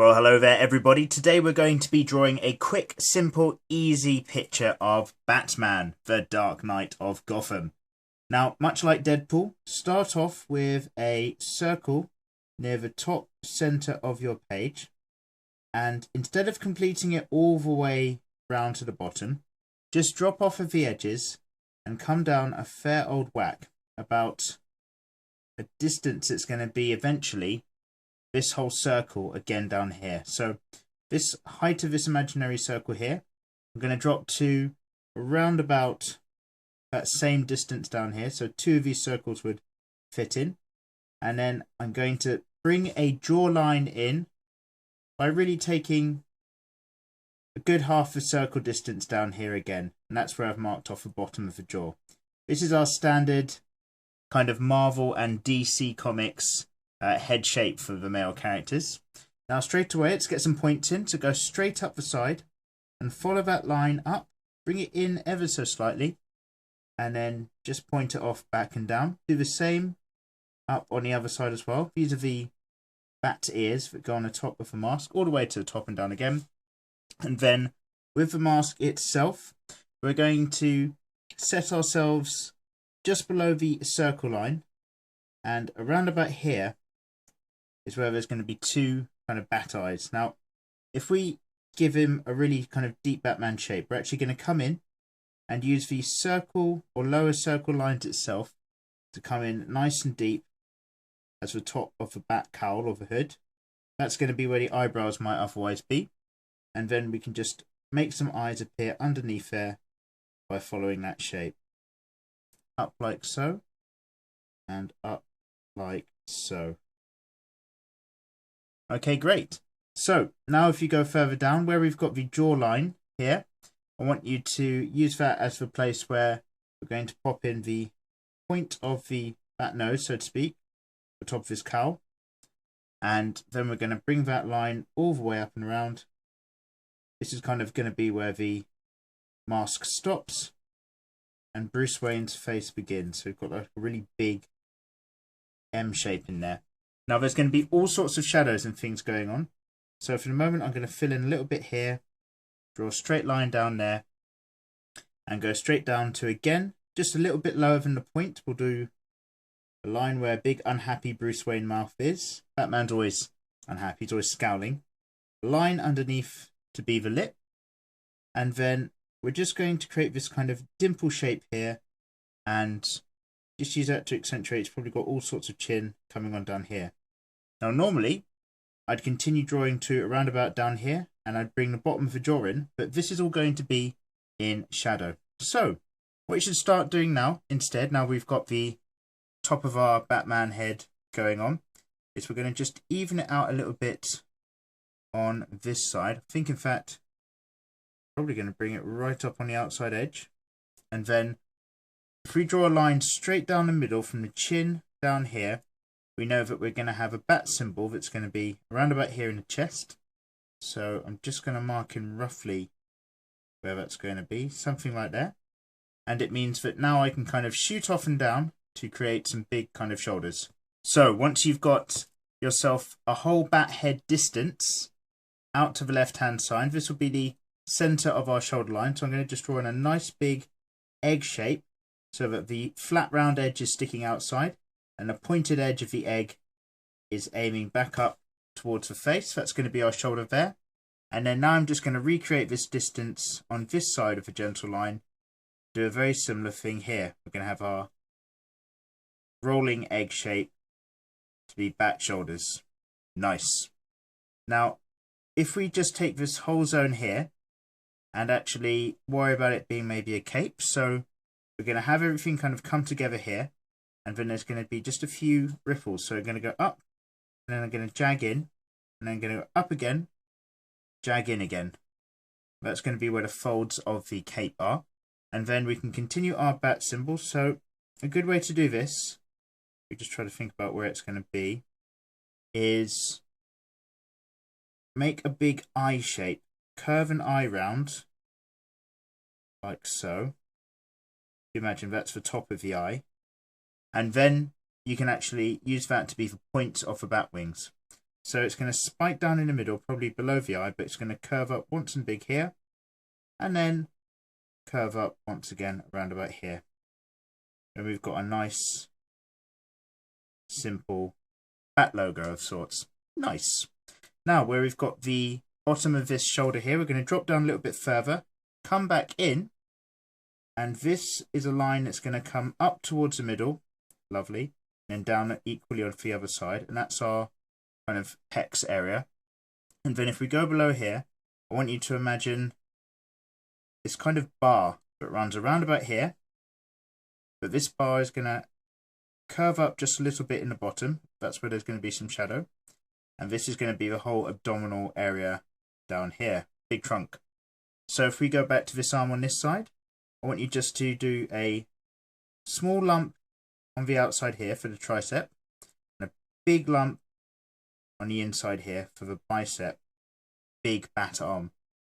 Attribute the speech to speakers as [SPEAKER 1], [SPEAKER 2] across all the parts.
[SPEAKER 1] Well, hello there everybody. Today we're going to be drawing a quick, simple, easy picture of Batman, the Dark Knight of Gotham. Now, much like Deadpool, start off with a circle near the top center of your page. And instead of completing it all the way round to the bottom, just drop off of the edges and come down a fair old whack, about a distance it's going to be eventually this whole circle again down here. So this height of this imaginary circle here, I'm going to drop to around about that same distance down here. So two of these circles would fit in. And then I'm going to bring a draw line in by really taking a good half a circle distance down here again. And that's where I've marked off the bottom of the jaw. This is our standard kind of Marvel and DC Comics head shape for the male characters. Now straight away, let's get some points in. So go straight up the side and follow that line up. Bring it in ever so slightly. And then just point it off back and down. Do the same up on the other side as well. These are the bat ears that go on the top of the mask, all the way to the top and down again. And then with the mask itself, we're going to set ourselves just below the circle line. And around about here is where there's going to be two kind of bat eyes. Now, if we give him a really kind of deep Batman shape, we're actually going to come in and use the circle or lower circle lines itself to come in nice and deep as the top of the bat cowl or the hood. That's going to be where the eyebrows might otherwise be. And then we can just make some eyes appear underneath there by following that shape. Up like so, and up like so. Okay, great. So now if you go further down where we've got the jawline here, I want you to use that as the place where we're going to pop in the point of the bat nose, so to speak, the top of his cowl. And then we're going to bring that line all the way up and around. This is kind of going to be where the mask stops and Bruce Wayne's face begins. So we've got like a really big M shape in there. Now there's going to be all sorts of shadows and things going on. So for the moment I'm going to fill in a little bit here, draw a straight line down there, and go straight down to, again, just a little bit lower than the point. We'll do a line where big unhappy Bruce Wayne mouth is. Batman's always unhappy, he's always scowling. A line underneath to be the lip. And then we're just going to create this kind of dimple shape here and just use that to accentuate. It's probably got all sorts of chin coming on down here. Now normally I'd continue drawing to around about down here and I'd bring the bottom of the jaw in, but this is all going to be in shadow. So what you should start doing now instead, now we've got the top of our Batman head going on, is we're going to just even it out a little bit on this side. I think in fact probably going to bring it right up on the outside edge. And then if we draw a line straight down the middle from the chin down here, we know that we're going to have a bat symbol that's going to be around about here in the chest. So I'm just going to mark in roughly where that's going to be, something like that. And it means that now I can kind of shoot off and down to create some big kind of shoulders. So once you've got yourself a whole bat head distance out to the left hand side, this will be the center of our shoulder line. So I'm going to just draw in a nice big egg shape so that the flat round edge is sticking outside and the pointed edge of the egg is aiming back up towards the face. That's going to be our shoulder there. And then now I'm just going to recreate this distance on this side of the gentle line. Do a very similar thing here. We're going to have our rolling egg shape to be bat shoulders. Nice. Now, if we just take this whole zone here and actually worry about it being maybe a cape. So we're going to have everything kind of come together here. And then there's going to be just a few ripples. So we're going to go up, and then I'm going to jag in, and then I'm going to go up again, jag in again. That's going to be where the folds of the cape are. And then we can continue our bat symbol. So a good way to do this, we just try to think about where it's going to be, is make a big eye shape. Curve an eye round, like so. Imagine that's the top of the eye. And then you can actually use that to be the points of the bat wings. So it's going to spike down in the middle, probably below the eye, but it's going to curve up once and big here, and then curve up once again around about here. And we've got a nice, simple bat logo of sorts. Nice. Now, where we've got the bottom of this shoulder here, we're going to drop down a little bit further, come back in, and this is a line that's going to come up towards the middle, lovely, and then down equally on the other side, and that's our kind of pecs area. And then if we go below here, I want you to imagine this kind of bar that runs around about here, but this bar is going to curve up just a little bit in the bottom. That's where there's going to be some shadow, and this is going to be the whole abdominal area down here, big trunk. So if we go back to this arm on this side, I want you just to do a small lump on the outside here for the tricep, and a big lump on the inside here for the bicep, big bat arm.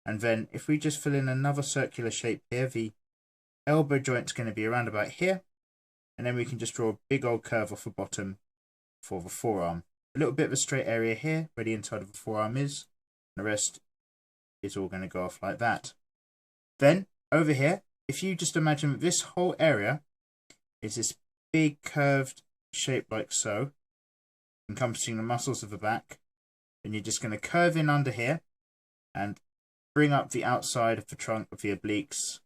[SPEAKER 1] And then if we just fill in another circular shape here, the elbow joint's going to be around about here, and then we can just draw a big old curve off the bottom for the forearm. A little bit of a straight area here where the inside of the forearm is, and the rest is all going to go off like that. Then over here, if you just imagine that this whole area is this big curved shape like so, encompassing the muscles of the back, then you're just going to curve in under here and bring up the outside of the trunk of the obliques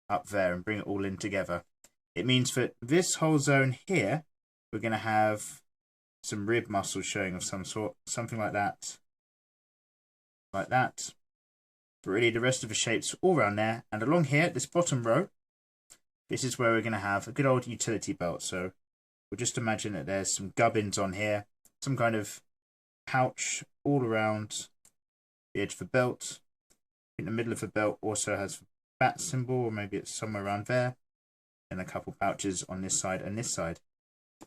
[SPEAKER 1] up there and bring it all in together. It means that this whole zone here, we're going to have some rib muscles showing of some sort, something like that. Like that. But really the rest of the shape's all around there. And along here, this bottom row, this is where we're going to have a good old utility belt. So we'll just imagine that there's some gubbins on here, some kind of pouch all around the edge of the belt. In the middle of the belt also has the bat symbol, or maybe it's somewhere around there, and a couple pouches on this side and this side.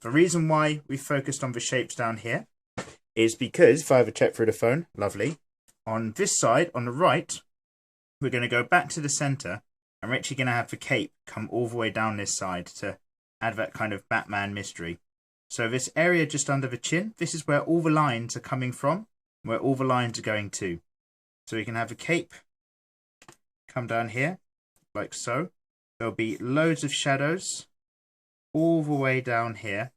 [SPEAKER 1] The reason why we focused on the shapes down here is because, if I have a check through the phone, lovely, on this side, on the right, we're going to go back to the center, and we're actually going to have the cape come all the way down this side to add that kind of Batman mystery. So this area just under the chin, this is where all the lines are coming from, where all the lines are going to. So we can have the cape come down here, like so. There'll be loads of shadows all the way down here.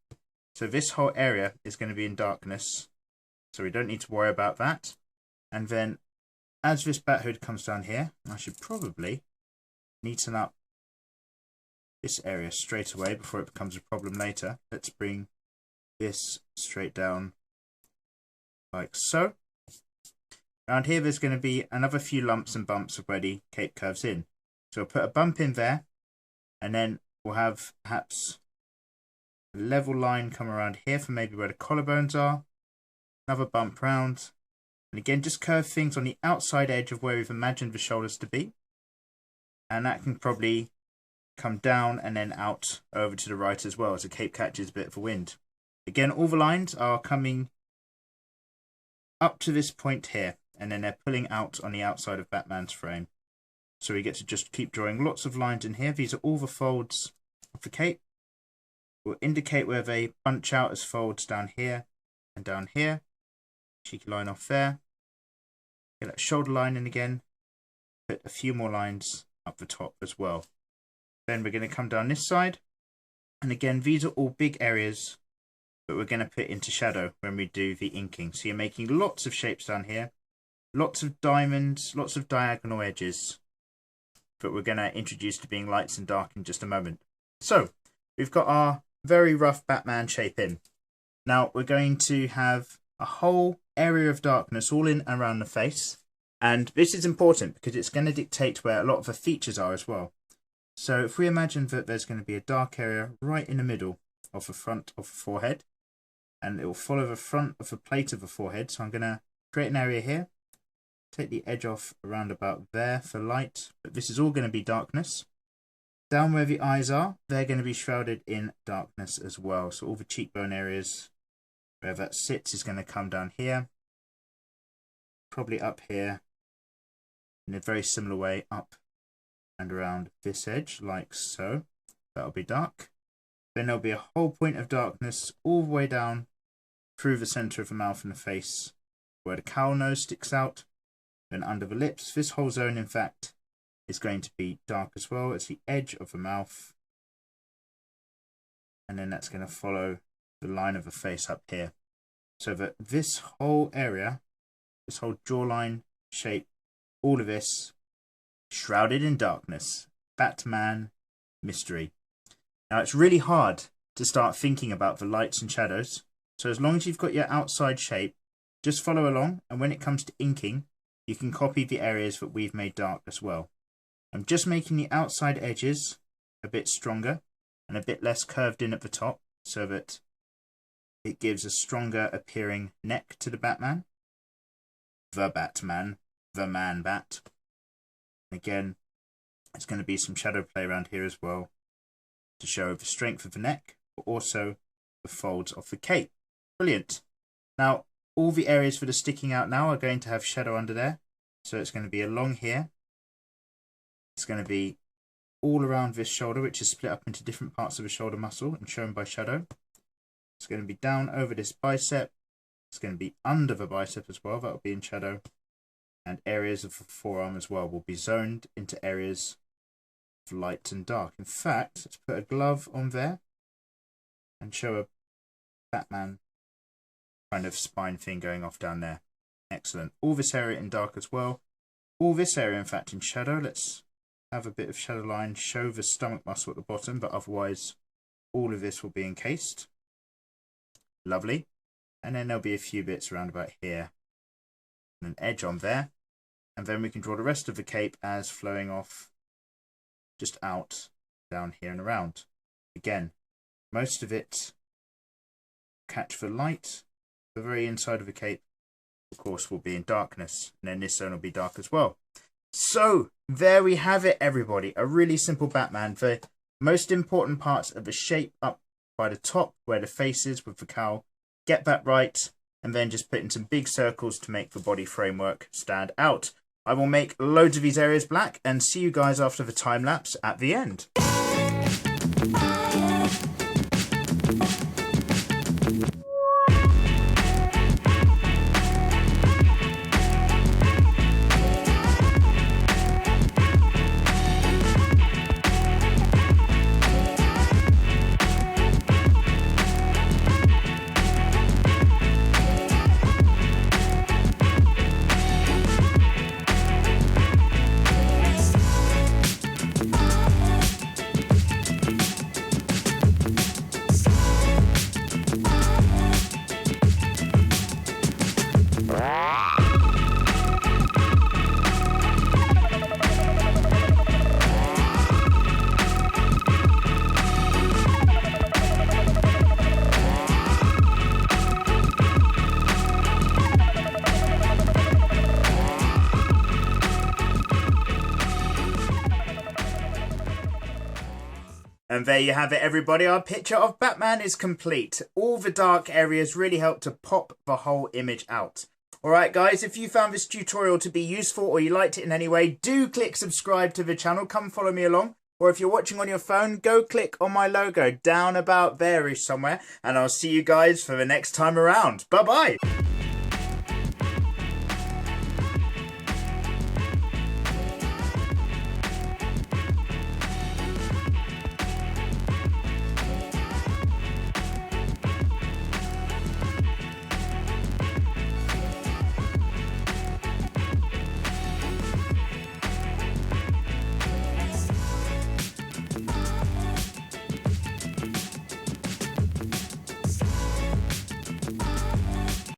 [SPEAKER 1] So this whole area is going to be in darkness, so we don't need to worry about that. And then as this bat hood comes down here, I should probably neaten up this area straight away before it becomes a problem later. Let's bring this straight down like so. Around here there's going to be another few lumps and bumps of where the cape curves in. So we'll put a bump in there, and then we'll have perhaps a level line come around here for maybe where the collarbones are. Another bump round. And again, just curve things on the outside edge of where we've imagined the shoulders to be. And that can probably come down and then out over to the right as well, as the cape catches a bit of a wind. Again, all the lines are coming up to this point here, and then they're pulling out on the outside of Batman's frame. So we get to just keep drawing lots of lines in here. These are all the folds of the cape. We'll indicate where they bunch out as folds down here and down here. Cheeky line off there. Get that shoulder line in again. Put a few more lines up the top as well. Then we're going to come down this side. And again, these are all big areas, but we're going to put into shadow when we do the inking. So you're making lots of shapes down here. Lots of diamonds, lots of diagonal edges. But we're going to introduce to being lights and dark in just a moment. So we've got our very rough Batman shape in. Now we're going to have a whole area of darkness all in around the face. And this is important because it's going to dictate where a lot of the features are as well. So if we imagine that there's going to be a dark area right in the middle of the front of the forehead, and it will follow the front of the plate of the forehead. So I'm going to create an area here. Take the edge off around about there for light, but this is all going to be darkness. Down where the eyes are, they're going to be shrouded in darkness as well. So all the cheekbone areas, where that sits, is going to come down here. Probably up here, in a very similar way, up and around this edge, like so. That'll be dark. Then there'll be a whole point of darkness all the way down through the center of the mouth and the face, where the cowl nose sticks out, and under the lips. This whole zone, in fact, is going to be dark as well. It's the edge of the mouth. And then that's going to follow the line of the face up here. So that this whole area, this whole jawline shape, all of this, shrouded in darkness. Batman mystery. Now it's really hard to start thinking about the lights and shadows. So as long as you've got your outside shape, just follow along. And when it comes to inking, you can copy the areas that we've made dark as well. I'm just making the outside edges a bit stronger and a bit less curved in at the top so that it gives a stronger appearing neck to the Batman. The Batman, the Man Bat. Again, there's going to be some shadow play around here as well to show the strength of the neck, but also the folds of the cape. Brilliant. Now, all the areas that are sticking out now are going to have shadow under there. So it's going to be along here. It's going to be all around this shoulder, which is split up into different parts of the shoulder muscle and shown by shadow. It's going to be down over this bicep. It's going to be under the bicep as well. That will be in shadow. And areas of the forearm as well will be zoned into areas of light and dark. In fact, let's put a glove on there and show a Batman kind of spine thing going off down there. Excellent. All this area in dark as well. All this area, in fact, in shadow. Let's have a bit of shadow line, show the stomach muscle at the bottom, but otherwise all of this will be encased. Lovely. And then there'll be a few bits around about here. And an edge on there. And then we can draw the rest of the cape as flowing off just out, down here and around. Again, most of it catch the light. The very inside of the cape, of course, will be in darkness. And then this zone will be dark as well. So, there we have it, everybody. A really simple Batman. The most important parts of the shape up by the top, where the face is with the cowl. Get that right. And then just put in some big circles to make the body framework stand out. I will make loads of these areas black and see you guys after the time lapse at the end. And there you have it, everybody. Our picture of Batman is complete. All the dark areas really help to pop the whole image out. Alright guys, if you found this tutorial to be useful or you liked it in any way, do click subscribe to the channel. Come follow me along. Or if you're watching on your phone, go click on my logo down about there-ish somewhere. And I'll see you guys for the next time around. Bye-bye.